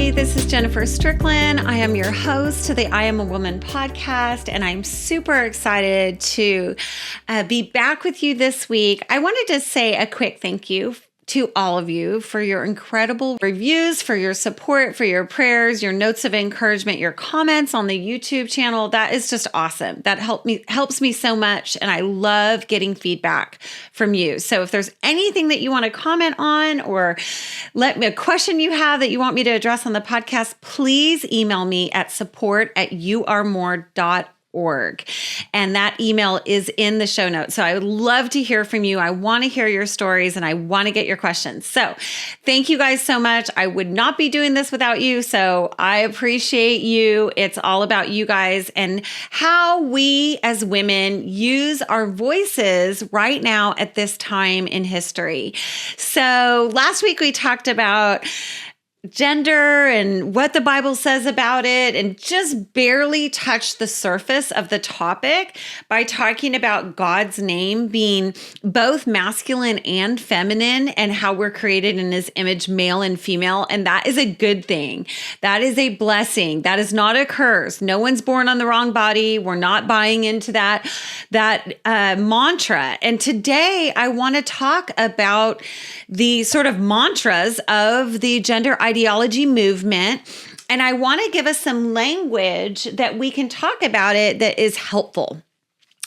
everybody. This is Jennifer Strickland. I am your host to the I Am a Woman podcast, and I'm super excited to be back with you this week. I wanted to say a quick thank you to all of you for your incredible reviews, for your support, for your prayers, your notes of encouragement, your comments on the YouTube channel. That is just awesome. That helps me so much, and I love getting feedback from you. So if there's anything that you want to comment on or let me a question you have that you want me to address on the podcast, please email me at support@youaremore.org. And that email is in the show notes. So I would love to hear from you. I want to hear your stories and I want to get your questions. So thank you guys so much. I would not be doing this without you. So I appreciate you. It's all about you guys and how we as women use our voices right now at this time in history. So last week we talked about gender and what the Bible says about it, and just barely touched the surface of the topic by talking about God's name being both masculine and feminine and how we're created in his image, male and female. And that is a good thing. That is a blessing. That is not a curse. No one's born on the wrong body. We're not buying into that mantra. And today I want to talk about the sort of mantras of the gender ideology movement. And I want to give us some language that we can talk about it that is helpful.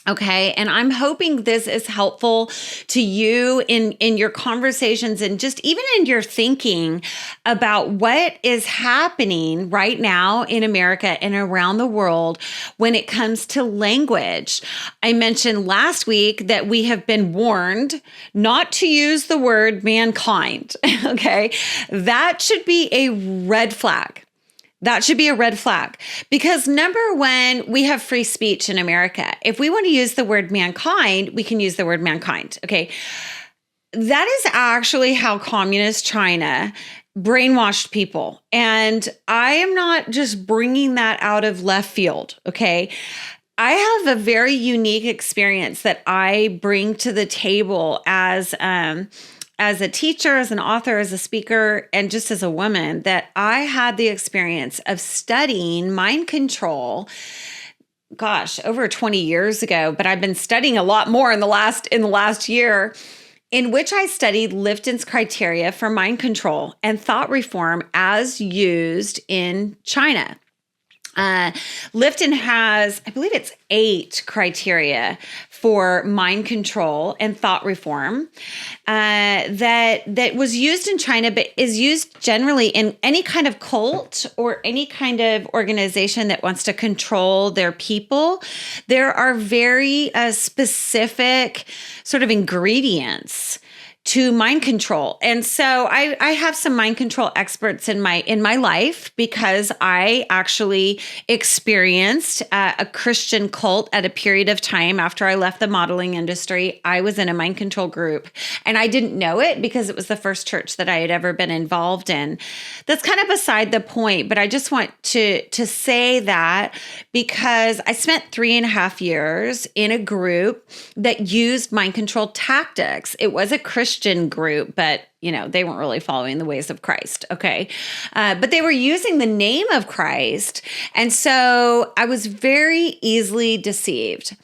Okay. And I'm hoping this is helpful to you in your conversations and just even in your thinking about what is happening right now in America and around the world when it comes to language. I mentioned last week that we have been warned not to use the word mankind. Okay. That should be a red flag. That should be a red flag because number one, we have free speech in America. If we want to use the word mankind, we can use the word mankind. Okay. That is actually how communist China brainwashed people. And I am not just bringing that out of left field. Okay. I have a very unique experience that I bring to the table as a teacher, as an author, as a speaker, and just as a woman, that I had the experience of studying mind control, over 20 years ago, but I've been studying a lot more in the last year, in which I studied Lifton's criteria for mind control and thought reform as used in China. Lifton has, I believe it's 8 criteria for mind control and thought reform that was used in China, but is used generally in any kind of cult or any kind of organization that wants to control their people. There are very specific sort of ingredients to mind control. And so I have some mind control experts in my life because I actually experienced a Christian cult at a period of time after I left the modeling industry. I was in a mind control group and I didn't know it because it was the first church that I had ever been involved in. That's kind of beside the point, but I just want to say that because I spent 3.5 years in a group that used mind control tactics. It was a Christian group, but they weren't really following the ways of Christ. Okay. But they were using the name of Christ. And so I was very easily deceived.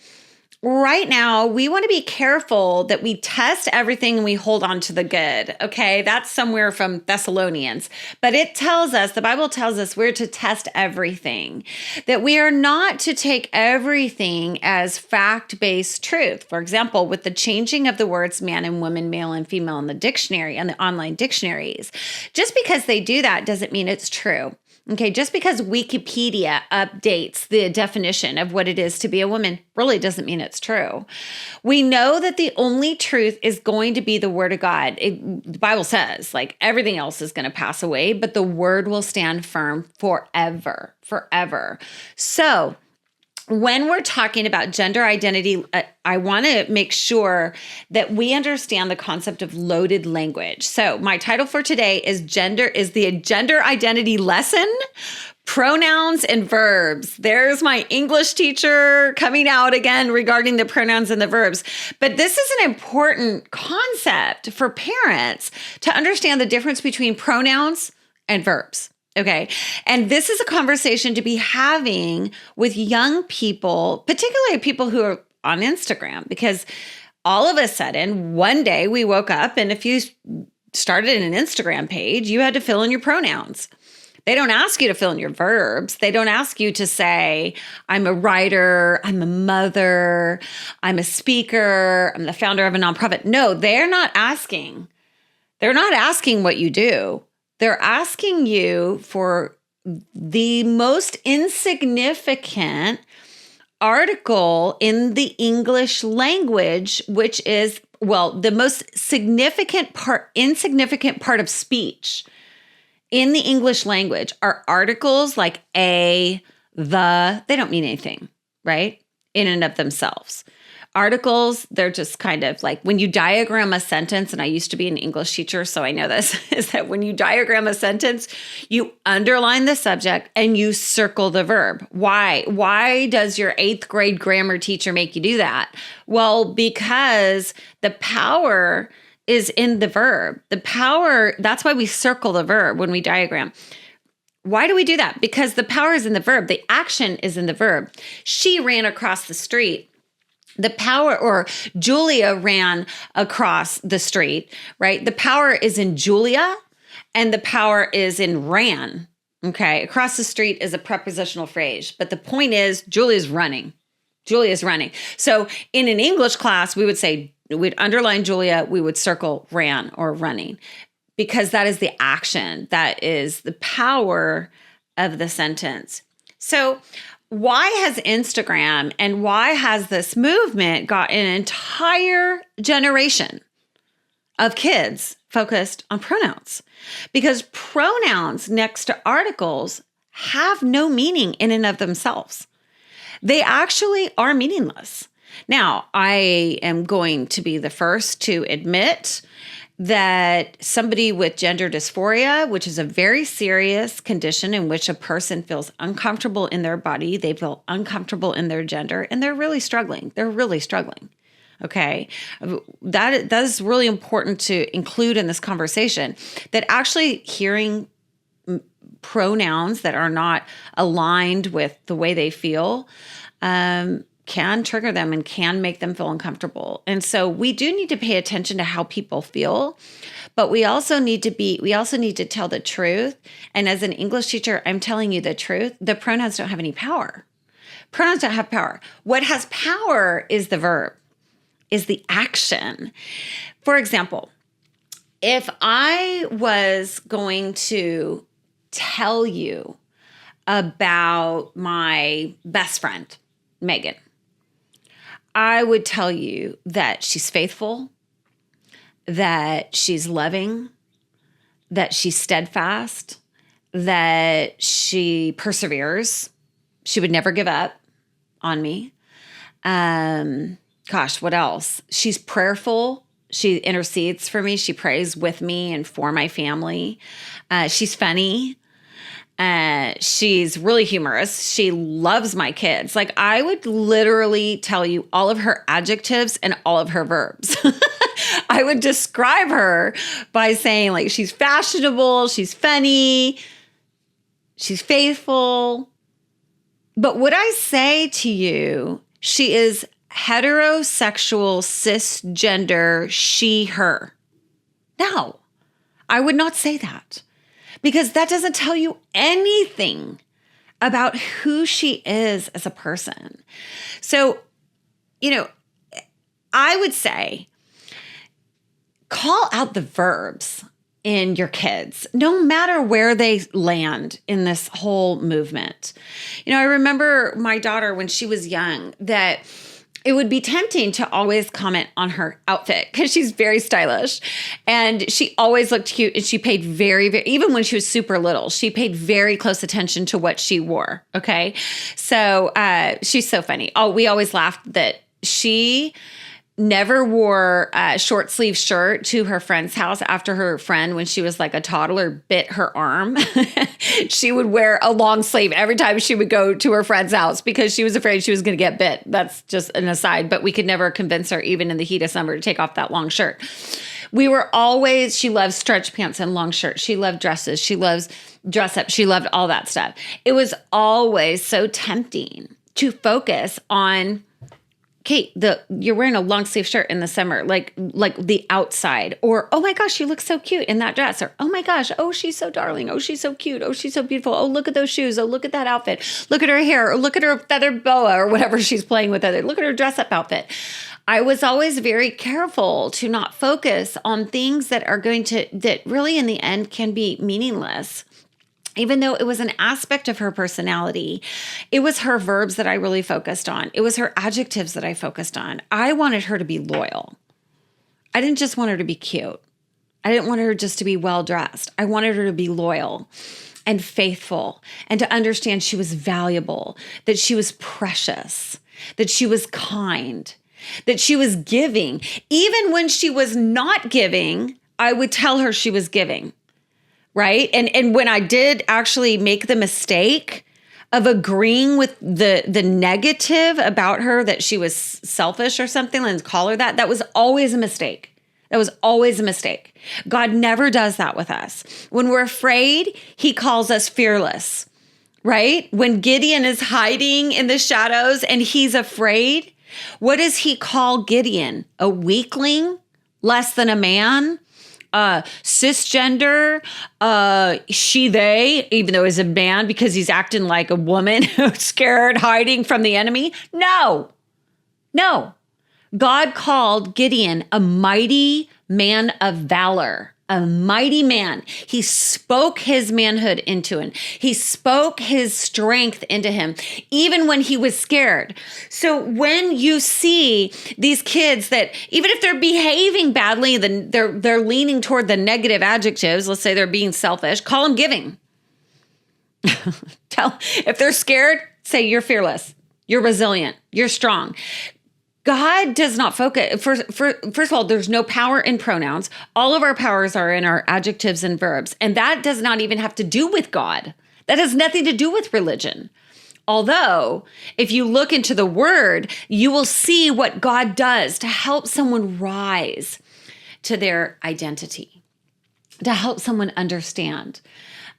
Right now, we want to be careful that we test everything and we hold on to the good. Okay. That's somewhere from Thessalonians, but the Bible tells us we're to test everything, that we are not to take everything as fact-based truth. For example, with the changing of the words man and woman, male and female in the dictionary and the online dictionaries, just because they do that doesn't mean it's true. Okay, just because Wikipedia updates the definition of what it is to be a woman really doesn't mean it's true. We know that the only truth is going to be the word of God. The Bible says, everything else is going to pass away, but the word will stand firm forever. So when we're talking about gender identity, I want to make sure that we understand the concept of loaded language. So my title for today is the gender identity lesson, pronouns and verbs. There's my English teacher coming out again regarding the pronouns and the verbs. But this is an important concept for parents to understand the difference between pronouns and verbs. Okay. And this is a conversation to be having with young people, particularly people who are on Instagram, because all of a sudden, one day we woke up and if you started an Instagram page, you had to fill in your pronouns. They don't ask you to fill in your verbs. They don't ask you to say, I'm a writer, I'm a mother, I'm a speaker, I'm the founder of a nonprofit. No, they're not asking. They're not asking what you do. They're asking you for the most insignificant article in the English language, which is, well, the most insignificant part of speech in the English language are articles like a, the, they don't mean anything, right? In and of themselves. Articles, they're just kind of like when you diagram a sentence, and I used to be an English teacher, so I know this, is that when you diagram a sentence, you underline the subject and you circle the verb. Why? Why does your 8th grade grammar teacher make you do that? Well, because the power is in the verb. The power, that's why we circle the verb when we diagram. Why do we do that? Because the power is in the verb. The action is in the verb. She ran across the street. The power, or Julia ran across the street, right? The power is in Julia and the power is in ran. Okay. Across the street is a prepositional phrase, but the point is Julia's running. Julia's running. So in an English class, we would say, we'd underline Julia, we would circle ran or running, because that is the action. That is the power of the sentence. So why has Instagram and why has this movement got an entire generation of kids focused on pronouns? Because pronouns next to articles have no meaning in and of themselves. They actually are meaningless. Now, I am going to be the first to admit that somebody with gender dysphoria, which is a very serious condition in which a person feels uncomfortable in their body, they feel uncomfortable in their gender, and they're really struggling. They're really struggling. Okay. That is really important to include in this conversation, that actually hearing pronouns that are not aligned with the way they feel, can trigger them and can make them feel uncomfortable. And so we do need to pay attention to how people feel, but we also need to tell the truth. And as an English teacher, I'm telling you the truth. The pronouns don't have any power. Pronouns don't have power. What has power is the verb, is the action. For example, if I was going to tell you about my best friend, Megan, I would tell you that she's faithful, that she's loving, that she's steadfast, that she perseveres. She would never give up on me. What else? She's prayerful. She intercedes for me. She prays with me and for my family. She's funny. She's really humorous. She loves my kids. Like, I would literally tell you all of her adjectives and all of her verbs. I would describe her by saying, like, she's fashionable, she's funny, she's faithful. But would I say to you, she is heterosexual, cisgender, she, her? No, I would not say that. Because that doesn't tell you anything about who she is as a person. So, I would say call out the verbs in your kids, no matter where they land in this whole movement. I remember my daughter when she was young, that it would be tempting to always comment on her outfit because she's very stylish and she always looked cute, and she paid very, very, even when she was super little, she paid very close attention to what she wore. Okay. So she's so funny. Oh, we always laughed that she never wore a short sleeve shirt to her friend's house after her friend, when she was like a toddler, bit her arm. She would wear a long sleeve every time she would go to her friend's house because she was afraid she was going to get bit. That's just an aside, but we could never convince her, even in the heat of summer, to take off that long shirt. She loves stretch pants and long shirts. She loved dresses. She loves dress up. She loved all that stuff. It was always so tempting to focus on, Kate, you're wearing a long sleeve shirt in the summer, like the outside, or, oh my gosh, you look so cute in that dress, or, oh my gosh, oh, she's so darling. Oh, she's so cute. Oh, she's so beautiful. Oh, look at those shoes. Oh, look at that outfit. Look at her hair, or look at her feather boa, or whatever she's playing with. Look at her dress up outfit. I was always very careful to not focus on things that really in the end can be meaningless. Even though it was an aspect of her personality, it was her verbs that I really focused on. It was her adjectives that I focused on. I wanted her to be loyal. I didn't just want her to be cute. I didn't want her just to be well-dressed. I wanted her to be loyal and faithful, and to understand she was valuable, that she was precious, that she was kind, that she was giving. Even when she was not giving, I would tell her she was giving. Right. And when I did actually make the mistake of agreeing with the negative about her, that she was selfish or something, let's call her that was always a mistake. That was always a mistake. God never does that with us. When we're afraid, he calls us fearless, right? When Gideon is hiding in the shadows and he's afraid, what does he call Gideon? A weakling? Less than a man? Cisgender, she, they, even though he's a man because he's acting like a woman who's scared, hiding from the enemy. No. God called Gideon a mighty man of valor, a mighty man. He spoke his manhood into him. He spoke his strength into him, even when he was scared. So when you see these kids that, even if they're behaving badly, then they're leaning toward the negative adjectives. Let's say they're being selfish. Call them giving. If they're scared, say you're fearless, you're resilient, you're strong. God does not focus. First of all, there's no power in pronouns. All of our powers are in our adjectives and verbs. And that does not even have to do with God. That has nothing to do with religion. Although, if you look into the word, you will see what God does to help someone rise to their identity, to help someone understand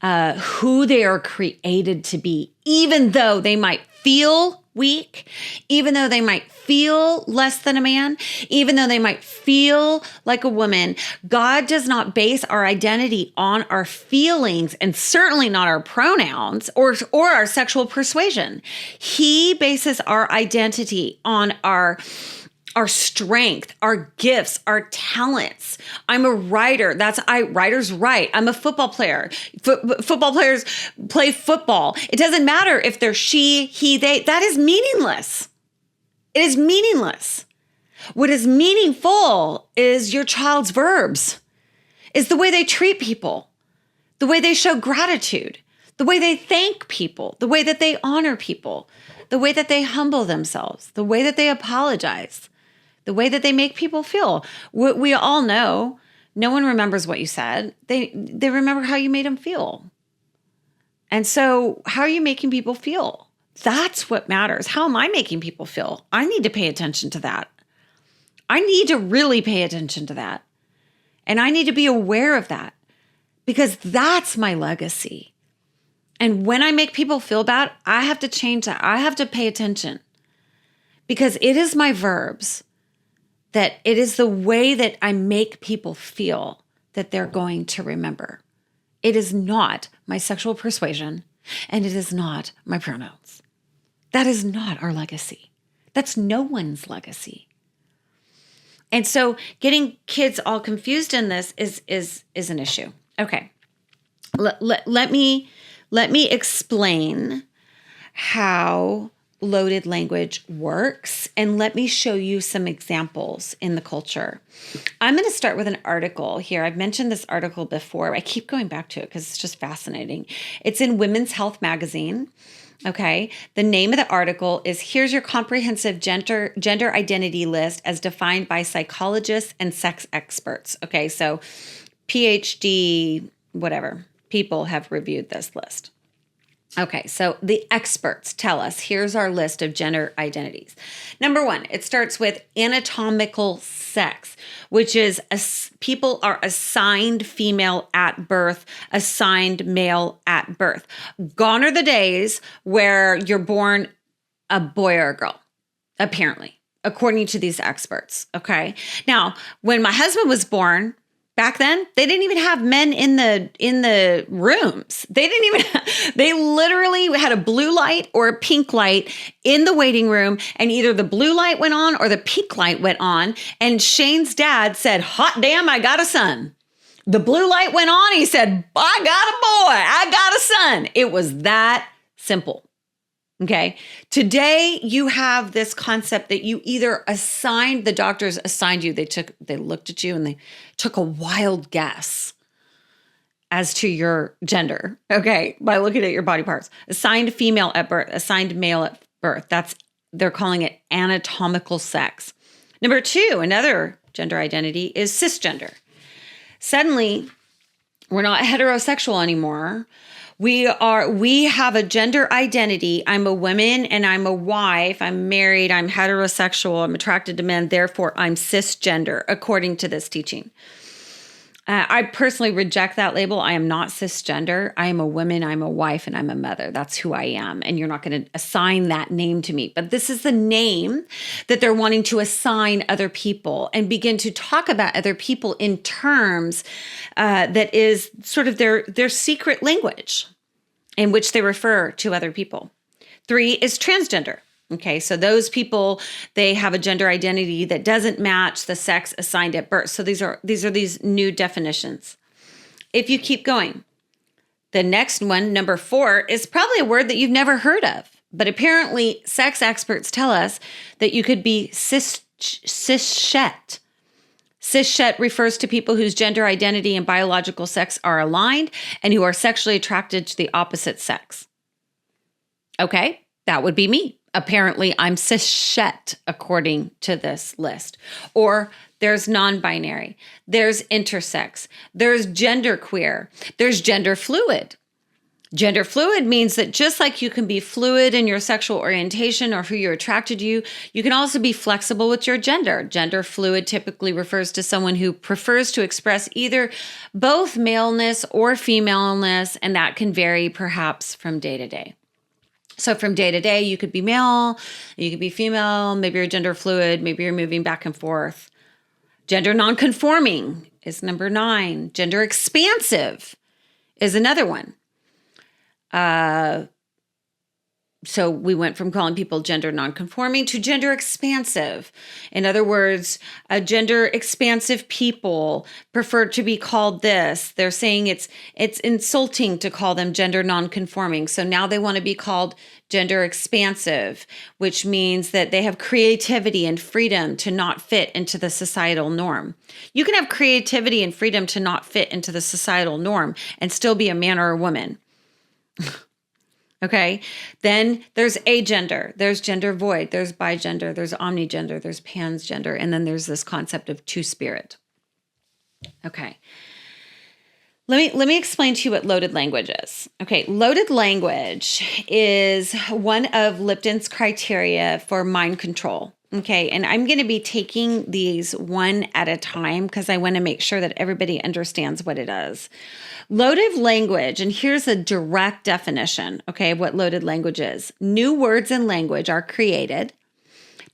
who they are created to be, even though they might feel weak, even though they might feel less than a man, even though they might feel like a woman. God does not base our identity on our feelings, and certainly not our pronouns or our sexual persuasion. He bases our identity on our strength, our gifts, our talents. I'm a writer. Writers write. I'm a football player. Football players play football. It doesn't matter if they're she, he, they. That is meaningless. It is meaningless. What is meaningful is your child's verbs, is the way they treat people, the way they show gratitude, the way they thank people, the way that they honor people, the way that they humble themselves, the way that they apologize, the way that they make people feel. We all know, no one remembers what you said. They remember how you made them feel. And so how are you making people feel? That's what matters. How am I making people feel? I need to pay attention to that. I need to really pay attention to that. And I need to be aware of that, because that's my legacy. And when I make people feel bad, I have to change that. I have to pay attention, because it is my verbs, that it is the way that I make people feel that they're going to remember. It is not my sexual persuasion, and it is not my pronouns. That is not our legacy. That's no one's legacy. And so getting kids all confused in this is an issue. Okay. Let me explain how loaded language works, and let me show you some examples in the culture. I'm going to start with an article here. I've mentioned this article before. I keep going back to it because it's just fascinating. It's in Women's Health magazine. Okay. The name of the article is "Here's Your Comprehensive Gender Identity List as Defined by Psychologists and Sex Experts." Okay. So PhD, whatever, people have reviewed this list. Okay, so the experts tell us, here's our list of gender identities. Number one, it starts with anatomical sex, which is people are assigned female at birth, assigned male at birth. Gone are the days where you're born a boy or a girl, apparently, according to these experts. Okay. Now, when my husband was born, back then, they didn't even have men in the rooms. They literally had a blue light or a pink light in the waiting room, and either the blue light went on or the pink light went on. And Shane's dad said, "Hot damn, I got a son." The blue light went on. He said, "I got a boy. I got a son." It was that simple. Okay. Today you have this concept that you either the doctors assigned you, they looked at you and they took a wild guess as to your gender. Okay. By looking at your body parts, assigned female at birth, assigned male at birth. They're calling it anatomical sex. Number two, another gender identity is cisgender. Suddenly we're not heterosexual anymore. We have a gender identity. I'm a woman and I'm a wife. I'm married. I'm heterosexual. I'm attracted to men. Therefore, I'm cisgender, according to this teaching. I personally reject that label. I am not cisgender. I am a woman. I'm a wife and I'm a mother. That's who I am. And you're not going to assign that name to me. But this is the name that they're wanting to assign other people and begin to talk about other people in terms that is sort of their secret language in which they refer to other people. 3 is transgender. Okay, so those people, they have a gender identity that doesn't match the sex assigned at birth. So these are these new definitions. If you keep going, the next one, number 4, is probably a word that you've never heard of. But apparently, sex experts tell us that you could be cishet. Cishet refers to people whose gender identity and biological sex are aligned and who are sexually attracted to the opposite sex. Okay, that would be me. Apparently, I'm cishet according to this list. Or there's non-binary, there's intersex, there's genderqueer, there's gender fluid. Gender fluid means that just like you can be fluid in your sexual orientation or who you're attracted to, you can also be flexible with your gender. Gender fluid typically refers to someone who prefers to express either both maleness or femaleness, and that can vary perhaps from day to day. So from day to day, you could be male, you could be female, maybe you're gender fluid, maybe you're moving back and forth. Gender nonconforming is number 9. Gender expansive is another one. So we went from calling people gender nonconforming to gender expansive. In other words, gender expansive people prefer to be called this. They're saying it's insulting to call them gender nonconforming. So now they want to be called gender expansive, which means that they have creativity and freedom to not fit into the societal norm. You can have creativity and freedom to not fit into the societal norm and still be a man or a woman. Okay, then there's agender, there's gender void, there's bigender, there's omnigender, there's pansgender, and then there's this concept of two-spirit. Okay, let me explain to you what loaded language is. Okay, loaded language is one of Lipton's criteria for mind control. Okay, and I'm going to be taking these one at a time because I want to make sure that everybody understands what it is. Loaded language, and here's a direct definition, okay, of what loaded language is. New words in language are created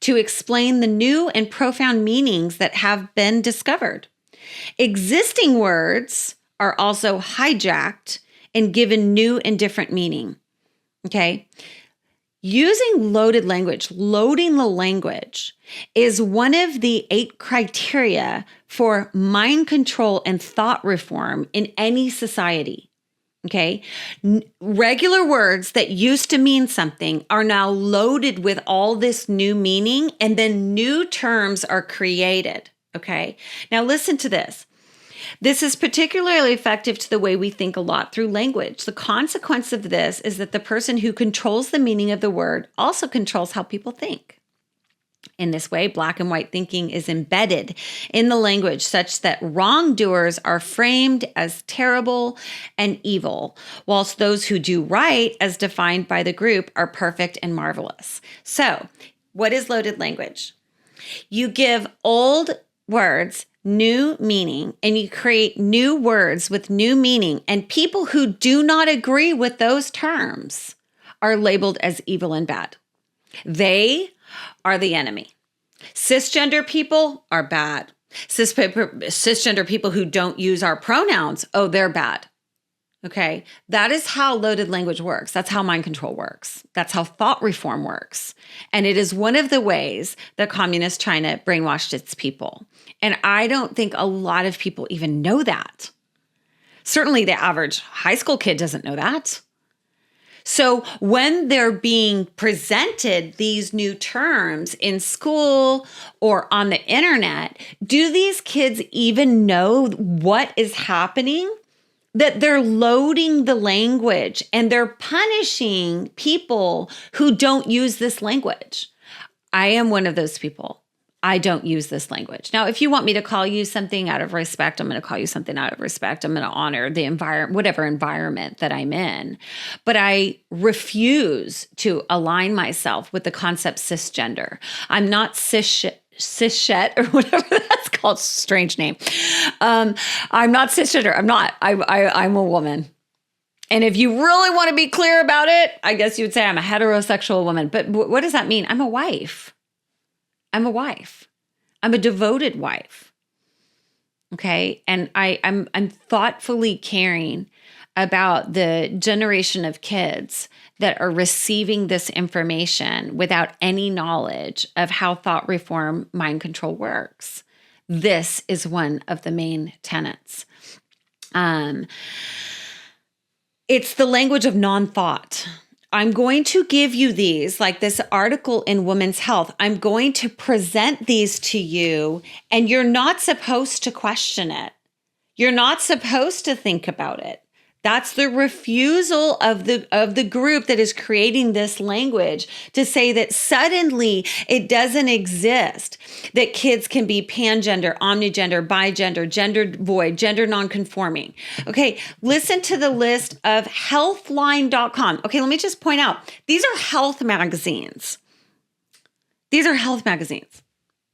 to explain the new and profound meanings that have been discovered. Existing words are also hijacked and given new and different meaning, okay? Using loaded language, loading the language, is one of the 8 criteria for mind control and thought reform in any society. Okay? Regular words that used to mean something are now loaded with all this new meaning, and then new terms are created. Okay? Now listen to this. This is particularly effective to the way we think a lot through language. The consequence of this is that the person who controls the meaning of the word also controls how people think. In this way, black and white thinking is embedded in the language such that wrongdoers are framed as terrible and evil, whilst those who do right, as defined by the group, are perfect and marvelous. So, what is loaded language? You give old words new meaning, and you create new words with new meaning, and people who do not agree with those terms are labeled as evil and bad. They are the enemy. Cisgender people are bad. Cisgender people who don't use our pronouns, oh, they're bad. Okay, that is how loaded language works. That's how mind control works. That's how thought reform works. And it is one of the ways that communist China brainwashed its people. And I don't think a lot of people even know that. Certainly the average high school kid doesn't know that. So when they're being presented these new terms in school or on the internet, do these kids even know what is happening? That they're loading the language and they're punishing people who don't use this language. I am one of those people. I don't use this language. Now, if you want me to call you something out of respect, I'm going to call you something out of respect. I'm going to honor the environment, whatever environment that I'm in. But I refuse to align myself with the concept cisgender. I'm not cishet or whatever that's called. Strange name. I'm not cisgender. I'm not. I'm a woman. And if you really want to be clear about it, I guess you would say I'm a heterosexual woman. But what does that mean? I'm a wife. I'm a wife. I'm a devoted wife. Okay. And I'm thoughtfully caring about the generation of kids that are receiving this information without any knowledge of how thought reform mind control works. This is one of the main tenets. It's the language of non-thought. I'm going to give you these, like this article in Women's Health. I'm going to present these to you, and you're not supposed to question it. You're not supposed to think about it. That's the refusal of the group that is creating this language to say that suddenly it doesn't exist, that kids can be pangender, omnigender, bigender, gender void, gender nonconforming. Okay, listen to the list of healthline.com. Okay, let me just point out, these are health magazines. These are health magazines.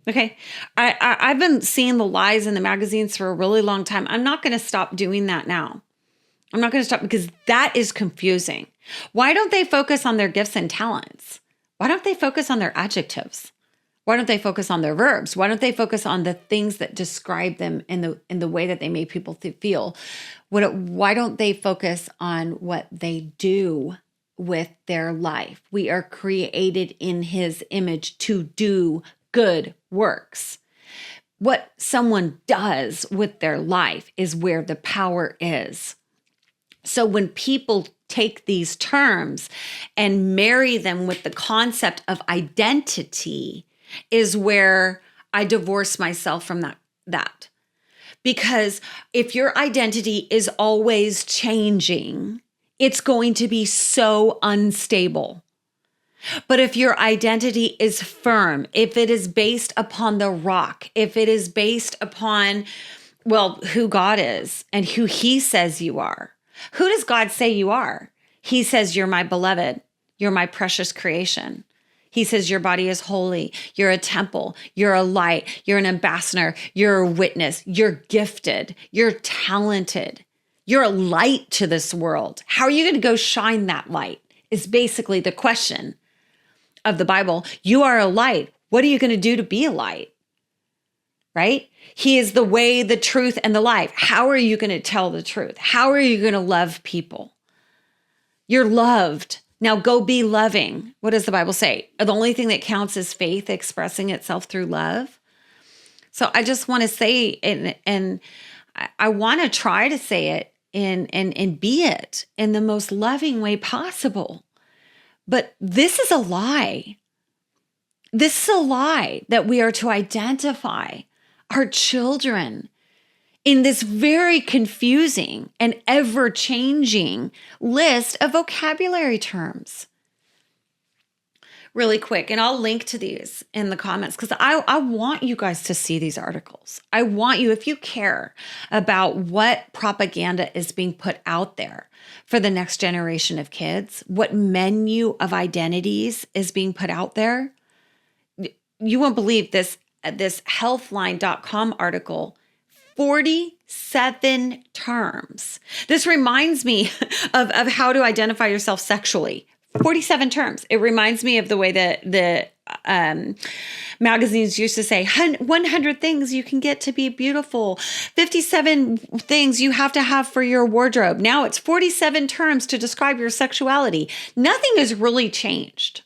Okay, I've been seeing the lies in the magazines for a really long time. I'm not going to stop doing that now. I'm not going to stop because that is confusing. Why don't they focus on their gifts and talents? Why don't they focus on their adjectives? Why don't they focus on their verbs? Why don't they focus on the things that describe them in the way that they make people feel? Why don't they focus on what they do with their life? We are created in His image to do good works. What someone does with their life is where the power is. So when people take these terms and marry them with the concept of identity is where I divorce myself from that. Because if your identity is always changing, it's going to be so unstable. But if your identity is firm, if it is based upon the rock, if it is based upon, well, who God is and who He says you are, who does God say you are? He says, you're my beloved. You're my precious creation. He says, your body is holy. You're a temple. You're a light. You're an ambassador. You're a witness. You're gifted. You're talented. You're a light to this world. How are you going to go shine that light is basically the question of the Bible. You are a light. What are you going to do to be a light? Right? He is the way, the truth, and the life. How are you going to tell the truth? How are you going to love people? You're loved. Now go be loving. What does the Bible say? The only thing that counts is faith expressing itself through love. So I just want to say, and I want to try to say it and be it in the most loving way possible. But this is a lie. This is a lie that we are to identify our children in this very confusing and ever-changing list of vocabulary terms. really quick, and I'll link to these in the comments because I want you guys to see these articles. I want you, if you care about what propaganda is being put out there for the next generation of kids, what menu of identities is being put out there, you won't believe this healthline.com article, 47 terms. This reminds me of how to identify yourself sexually. 47 terms. It reminds me of the way that the magazines used to say 100 things you can get to be beautiful, 57 things you have to have for your wardrobe. Now it's 47 terms to describe your sexuality. Nothing has really changed.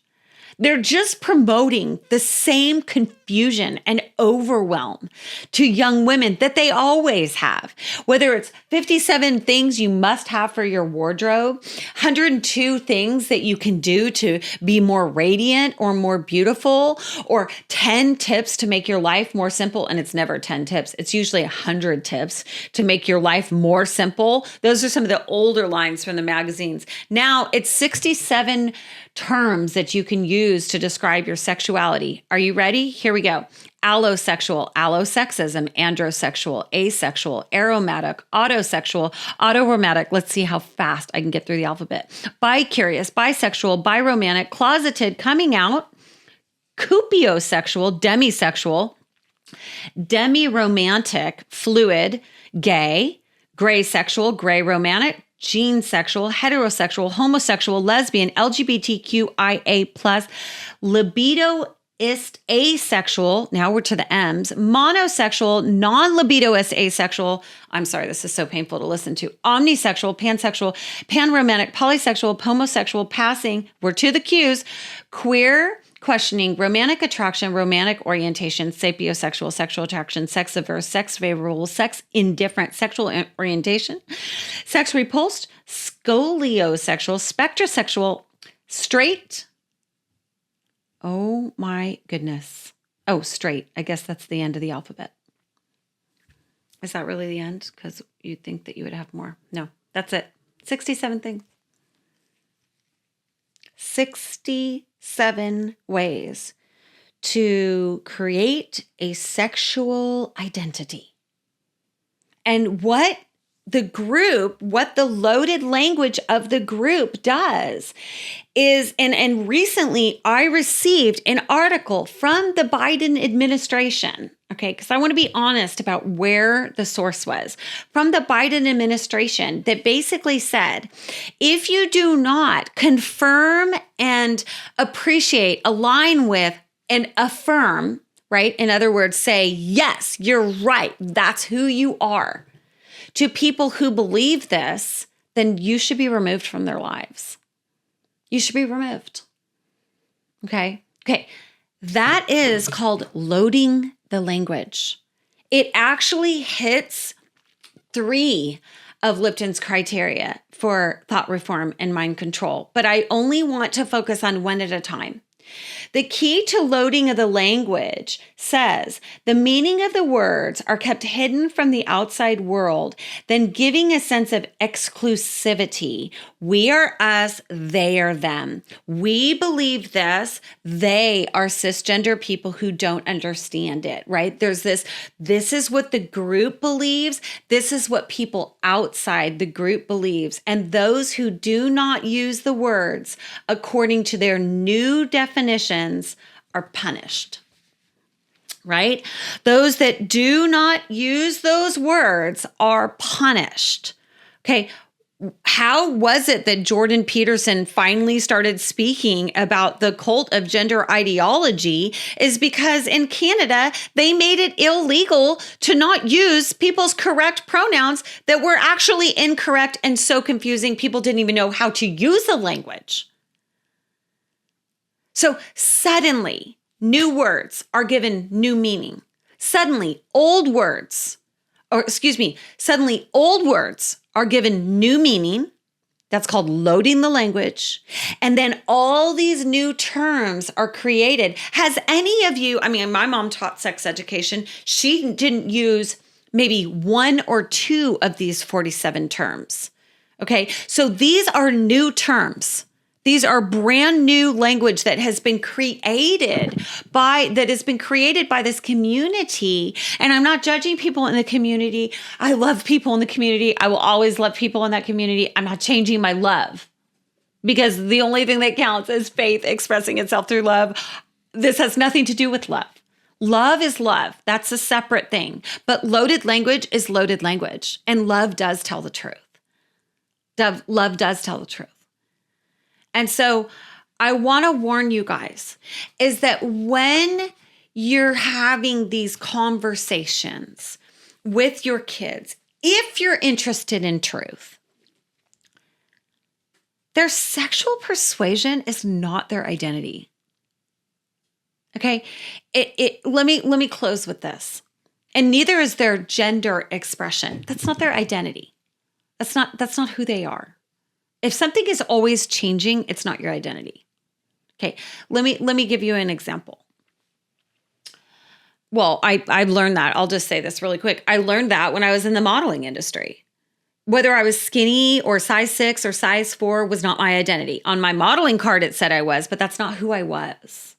They're just promoting the same confusion and overwhelm to young women that they always have. Whether it's 57 things you must have for your wardrobe, 102 things that you can do to be more radiant or more beautiful, or 10 tips to make your life more simple. And it's never 10 tips. It's usually 100 tips to make your life more simple. Those are some of the older lines from the magazines. Now it's 67 terms that you can use to describe your sexuality. Are you ready? Here we go. Allosexual, allosexism, androsexual, asexual, aromatic, autosexual, autoromantic. Let's see how fast I can get through the alphabet. Bicurious, bisexual, biromantic, closeted, coming out, cupiosexual, demisexual, demiromantic, fluid, gay, gray sexual, gray romantic, gene sexual, heterosexual, homosexual, lesbian, LGBTQIA+, libidoist, asexual, now we're to the M's, monosexual, non-libidoist, asexual, I'm sorry, this is so painful to listen to, omnisexual, pansexual, panromantic, polysexual, homosexual, passing, we're to the Q's, queer, questioning, romantic attraction, romantic orientation, sapiosexual, sexual attraction, sex averse, sex favorable, sex indifferent, sexual orientation, sex repulsed, scoliosexual, spectrosexual, straight. Oh my goodness. Oh, straight. I guess that's the end of the alphabet. Is that really the end? Because you'd think that you would have more. No, that's it. 67 things. 67 ways to create a sexual identity. And what the loaded language of the group does is, and recently I received an article from the Biden administration, okay, because I want to be honest about where the source was, from the Biden administration that basically said, if you do not confirm and appreciate, align with, and affirm, right? In other words, say, yes, you're right, that's who you are, to people who believe this, then you should be removed from their lives. You should be removed. Okay. That is called loading the language. It actually hits 3 of Lipton's criteria for thought reform and mind control, but I only want to focus on one at a time. The key to loading of the language says the meaning of the words are kept hidden from the outside world, then giving a sense of exclusivity. We are us, they are them. We believe this, they are cisgender people who don't understand it, right? There's this is what the group believes. This is what people outside the group believes. And those who do not use the words according to their new definitions are punished, right? Those that do not use those words are punished. Okay, how was it that Jordan Peterson finally started speaking about the cult of gender ideology? Is because in Canada, they made it illegal to not use people's correct pronouns that were actually incorrect and so confusing, people didn't even know how to use the language. So suddenly, new words are given new meaning. Suddenly, old words are given new meaning. That's called loading the language. And then all these new terms are created. Has any of you, my mom taught sex education. She didn't use maybe 1 or 2 of these 47 terms. Okay, so these are new terms These are brand new language that has been created by this community. And I'm not judging people in the community. I love people in the community. I will always love people in that community. I'm not changing my love because the only thing that counts is faith expressing itself through love. This has nothing to do with love. Love is love. That's a separate thing. But loaded language is loaded language. And love does tell the truth. Love does tell the truth. And so I want to warn you guys is that when you're having these conversations with your kids, if you're interested in truth, their sexual persuasion is not their identity. Okay? Let me close with this. And neither is their gender expression. That's not their identity. That's not who they are. If something is always changing, it's not your identity. Okay, let me give you an example. Well, I've learned that. I'll just say this really quick. I learned that when I was in the modeling industry. Whether I was skinny or size 6 or size 4 was not my identity. On my modeling card, it said I was, but that's not who I was.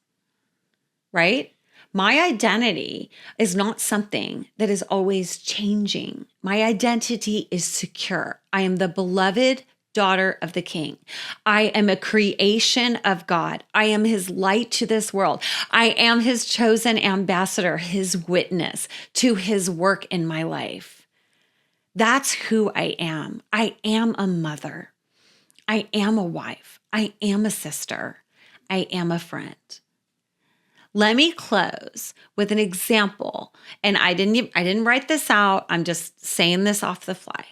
Right? My identity is not something that is always changing. My identity is secure. I am the beloved daughter of the King. I am a creation of God. I am his light to this world. I am his chosen ambassador, his witness to his work in my life. That's who I am. I am a mother. I am a wife. I am a sister. I am a friend. Let me close with an example. And I didn't write this out. I'm just saying this off the fly.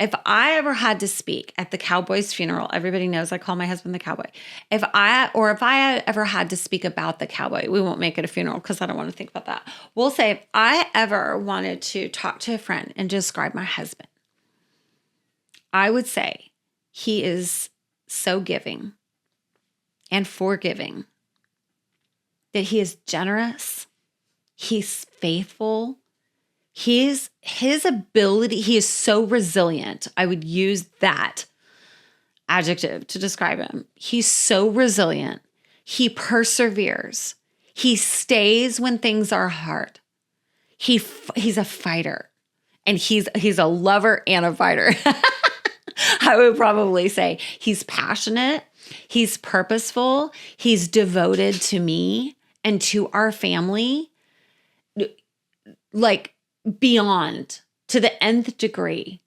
If I ever had to speak at the cowboy's funeral, everybody knows I call my husband the cowboy. If I ever had to speak about the cowboy, we won't make it a funeral because I don't want to think about that. We'll say if I ever wanted to talk to a friend and describe my husband, I would say he is so giving and forgiving, that he is generous, he's faithful, his ability, he is so resilient. I would use that adjective to describe him. He's so resilient. He perseveres. He stays when things are hard. He's a fighter, and he's a lover and a fighter. I would probably say he's passionate. He's purposeful. He's devoted to me and to our family, like beyond, to the nth degree.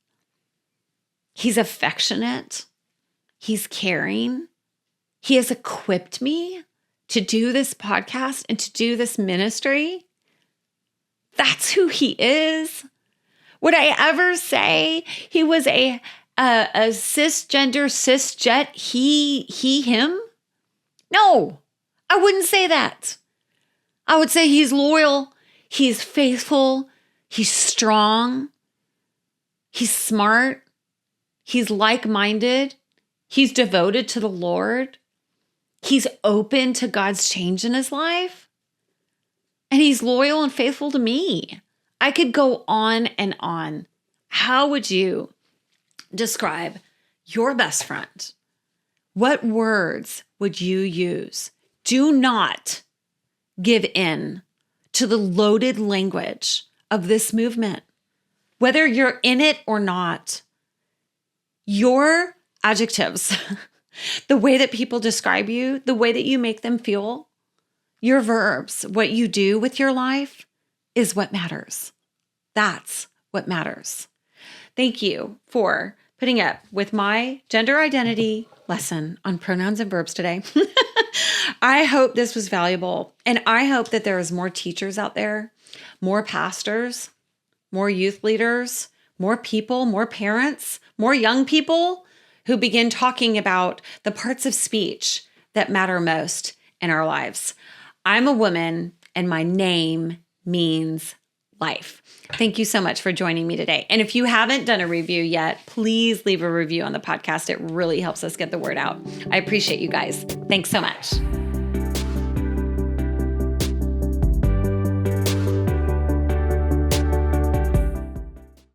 He's affectionate. He's caring. He has equipped me to do this podcast and to do this ministry. That's who he is. Would I ever say he was a cisgender, cisjet, he, him? No, I wouldn't say that. I would say he's loyal, he's faithful, he's strong, he's smart, he's like-minded, he's devoted to the Lord, he's open to God's change in his life, and he's loyal and faithful to me. I could go on and on. How would you describe your best friend? What words would you use? Do not give in to the loaded language of this movement. Whether you're in it or not, your adjectives, the way that people describe you, the way that you make them feel, your verbs, what you do with your life is what matters. That's what matters. Thank you for putting up with my gender identity lesson on pronouns and verbs today. I hope this was valuable. And I hope that there is more teachers out there, more pastors, more youth leaders, more people, more parents, more young people who begin talking about the parts of speech that matter most in our lives. I'm a woman and my name means life. Thank you so much for joining me today. And if you haven't done a review yet, please leave a review on the podcast. It really helps us get the word out. I appreciate you guys. Thanks so much.